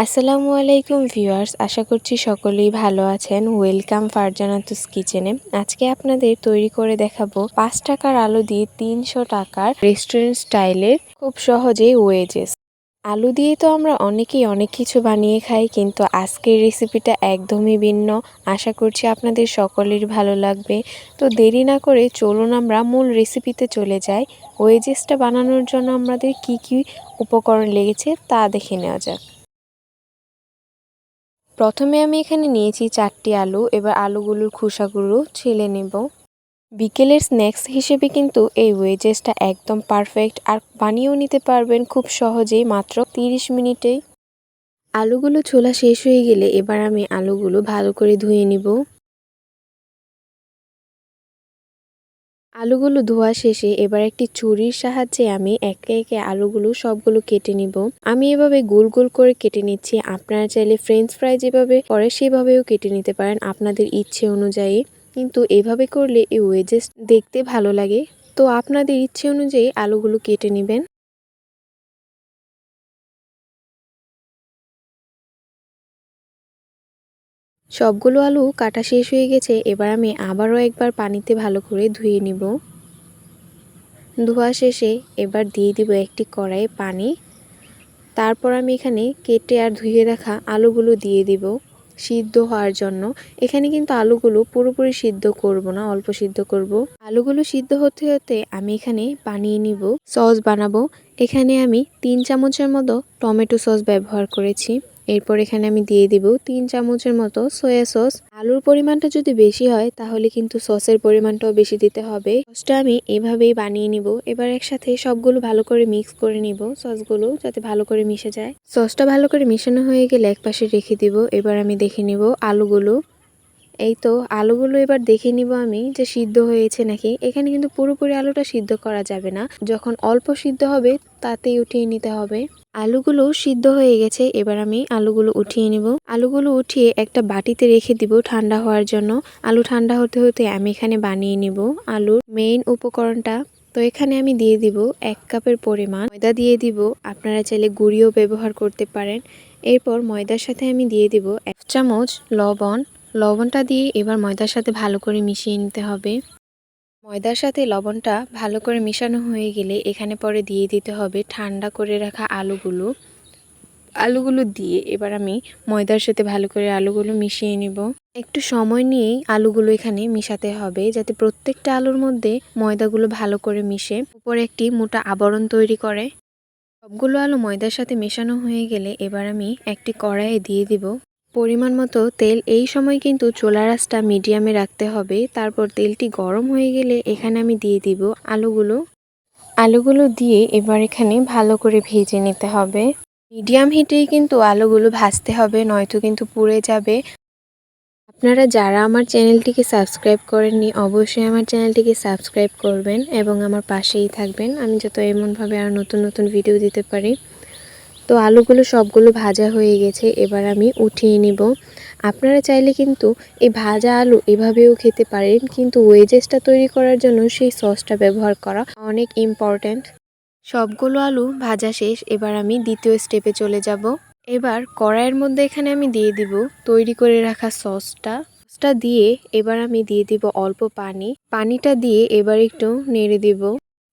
আসসালামু আলাইকুম ভিউয়ার্স, আশা করছি সকলেই ভালো আছেন। ওয়েলকাম ফারজানাতুস কিচেনে। আজকে আপনাদের তৈরি করে দেখাবো 5 টাকার আলু দিয়ে 300 টাকার রেস্টুরেন্ট স্টাইলের খুব সহজেই ওয়েজেস। আলু দিয়ে তো আমরা অনেকেই অনেক কিছু বানিয়ে খাই, কিন্তু আজকের রেসিপিটা একদমই ভিন্ন। আশা করছি আপনাদের সকলের ভালো লাগবে। তো দেরি না করে চলুন আমরা মূল রেসিপিতে চলে যাই। ওয়েজেসটা বানানোর জন্য আমাদের কি কি উপকরণ লেগেছে তা দেখে নেওয়া যাক। প্রথমে আমি এখানে নিয়েছি 4টি আলু। এবার আলুগুলোর খোসাগুলো ছিলে নেব। বিকেলের স্ন্যাক্স হিসেবে কিন্তু এই ওয়েজেসটা একদম পারফেক্ট, আর বানিয়েও নিতে পারবেন খুব সহজেই মাত্র 30 মিনিটেই। আলুগুলো ছোলা শেষ হয়ে গেলে এবার আমি আলুগুলো ভালো করে ধুয়ে নিব। আলুগুলো ধোয়া শেষে এবার একটি ছুরির সাহায্যে আমি একে একে আলুগুলো সবগুলো কেটে নিব। আমি এভাবে গোল গোল করে কেটে নিচ্ছি। আপনারা চাইলে ফ্রেঞ্চ ফ্রাই যেভাবে করে সেভাবেও কেটে নিতে পারেন আপনাদের ইচ্ছে অনুযায়ী, কিন্তু এভাবে করলে এই ওয়েজেস দেখতে ভালো লাগে। তো আপনাদের ইচ্ছে অনুযায়ী আলুগুলো কেটে নেবেন। সবগুলো আলু কাটা শেষ হয়ে গেছে। এবার আমি আবারও একবার পানিতে ভালো করে ধুয়ে নিব। ধোয়া শেষে এবার দিয়ে দিব একটি কড়াইয়ে পানি। তারপর আমি এখানে কেটে আর ধুয়ে রাখা আলুগুলো দিয়ে দিব সিদ্ধ হওয়ার জন্য। এখানে কিন্তু আলুগুলো পুরোপুরি সিদ্ধ করব না, অল্প সিদ্ধ করব। আলুগুলো সিদ্ধ হতে হতে আমি এখানে বানিয়ে নিব সস বানাবো। এখানে আমি 3 চামচের মতো টমেটো সস ব্যবহার করেছি। এরপর এখানে আমি দিয়ে দিব 3 চামচের মতো সয়া সস। আলুর পরিমাণটা যদি বেশি হয় তাহলে কিন্তু সসের পরিমাণটাও বেশি দিতে হবে। সসটা আমি এভাবেই বানিয়ে নিব। এবার একসাথে সবগুলো ভালো করে মিক্স করে নিব, সসগুলো যাতে ভালো করে মিশে যায়। সসটা ভালো করে মিশানো হয়ে গেলে একপাশে রেখে দিব। এবার আমি দেখে নিব আলুগুলো। এই তো আলুগুলো এবার দেখে নিব আমি যে সিদ্ধ হয়েছে নাকি। এখানে কিন্তু পুরোপুরি আলুটা সিদ্ধ করা যাবে না, যখন অল্প সিদ্ধ হবে তাতেই উঠিয়ে নিতে হবে। আলুগুলো সিদ্ধ হয়ে গেছে। এবার আমি আলুগুলো উঠিয়ে নিব। আলুগুলো উঠিয়ে একটা বাটিতে রেখে দিব ঠান্ডা হওয়ার জন্য। আলু ঠান্ডা হতে হতে আমি এখানে বানিয়ে নিব আলুর মেইন উপকরণটা। তো এখানে আমি দিয়ে দিব 1 কাপের পরিমাণ ময়দা দিয়ে দিব। আপনারা চাইলে গুঁড়িও ব্যবহার করতে পারেন। এরপর ময়দার সাথে আমি দিয়ে দিব 1 চামচ লবণ। লবণটা দিয়ে এবার ময়দার সাথে ভালো করে মিশিয়ে নিতে হবে। ময়দার সাথে লবণটা ভালো করে মিশানো হয়ে গেলে এখানে পরে দিয়ে দিতে হবে ঠান্ডা করে রাখা আলুগুলো। আলুগুলো দিয়ে এবার আমি ময়দার সাথে ভালো করে আলুগুলো মিশিয়ে নিব। একটু সময় নিয়েই আলুগুলো এখানে মিশাতে হবে, যাতে প্রত্যেকটা আলুর মধ্যে ময়দাগুলো ভালো করে মিশে উপরে একটি মোটা আবরণ তৈরি করে। সবগুলো আলু ময়দার সাথে মেশানো হয়ে গেলে এবার আমি একটি কড়াইয়ে দিয়ে দিব পরিমাণ মতো তেল। এই সময় কিন্তু চুলার আঁচটা মিডিয়ামে রাখতে হবে। তারপর তেলটি গরম হয়ে গেলে এখানে আমি দিয়ে দিব আলুগুলো দিয়ে এবার এখানে ভালো করে ভেজে নিতে হবে। মিডিয়াম হিটেই কিন্তু আলুগুলো ভাজতে হবে, নয়তো কিন্তু পুড়ে যাবে। আপনারা যারা আমার চ্যানেলটিকে সাবস্ক্রাইব করেননি অবশ্যই আমার চ্যানেলটিকে সাবস্ক্রাইব করবেন এবং আমার পাশেই থাকবেন, আমি যত এমনভাবে আর নতুন নতুন ভিডিও দিতে পারি। তো আলুগুলো সবগুলো ভাজা হয়ে গেছে। এবার আমি উঠিয়ে নিব। আপনারা চাইলে কিন্তু এই ভাজা আলু এভাবেও খেতে পারেন, কিন্তু ওয়েজেসটা তৈরি করার জন্য সেই সসটা ব্যবহার করা অনেক ইম্পর্ট্যান্ট। সবগুলো আলু ভাজা শেষ। এবার আমি দ্বিতীয় স্টেপে চলে যাব। এবার কড়াইয়ের মধ্যে এখানে আমি দিয়ে দিব তৈরি করে রাখা সসটা দিয়ে এবার আমি দিয়ে দিব অল্প পানি। পানিটা দিয়ে এবার একটু নেড়ে দিব।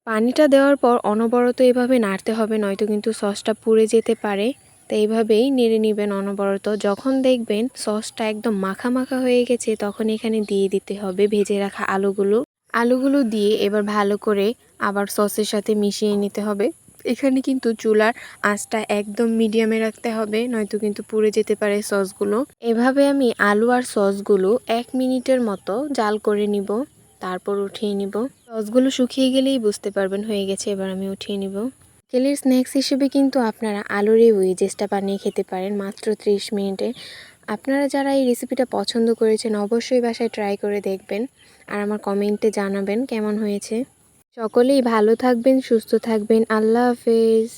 পানিটা দেওয়ার পর অনবরত এভাবে নাড়তে হবে, নয়তো কিন্তু সসটা পুড়ে যেতে পারে। তো এইভাবেই নেড়ে নেবেন অনবরত। যখন দেখবেন সসটা একদম মাখা মাখা হয়ে গেছে তখন এখানে দিয়ে দিতে হবে ভেজে রাখা আলুগুলো দিয়ে এবার ভালো করে আবার সসের সাথে মিশিয়ে নিতে হবে। এখানে কিন্তু চুলার আঁচটা একদম মিডিয়ামে রাখতে হবে, নয়তো কিন্তু পুড়ে যেতে পারে সসগুলো। এভাবে আমি আলু আর সসগুলো 1 মিনিটের মতো জাল করে নিব, তারপর উঠিয়ে নিব। সসগুলো শুকিয়ে গেলেই বুঝতে পারবেন হয়ে গেছে। এবার আমি উঠিয়ে নিব। বিকেলের স্ন্যাক্স হিসেবে কিন্তু আপনারা আলুর এই ওয়েজেসটা বানিয়ে খেতে পারেন মাত্র 30 মিনিটে। আপনারা যারা এই রেসিপিটা পছন্দ করেছেন অবশ্যই বাসায় ট্রাই করে দেখবেন আর আমার কমেন্টে জানাবেন কেমন হয়েছে। সকলেই ভালো থাকবেন, সুস্থ থাকবেন। আল্লাহ হাফেজ।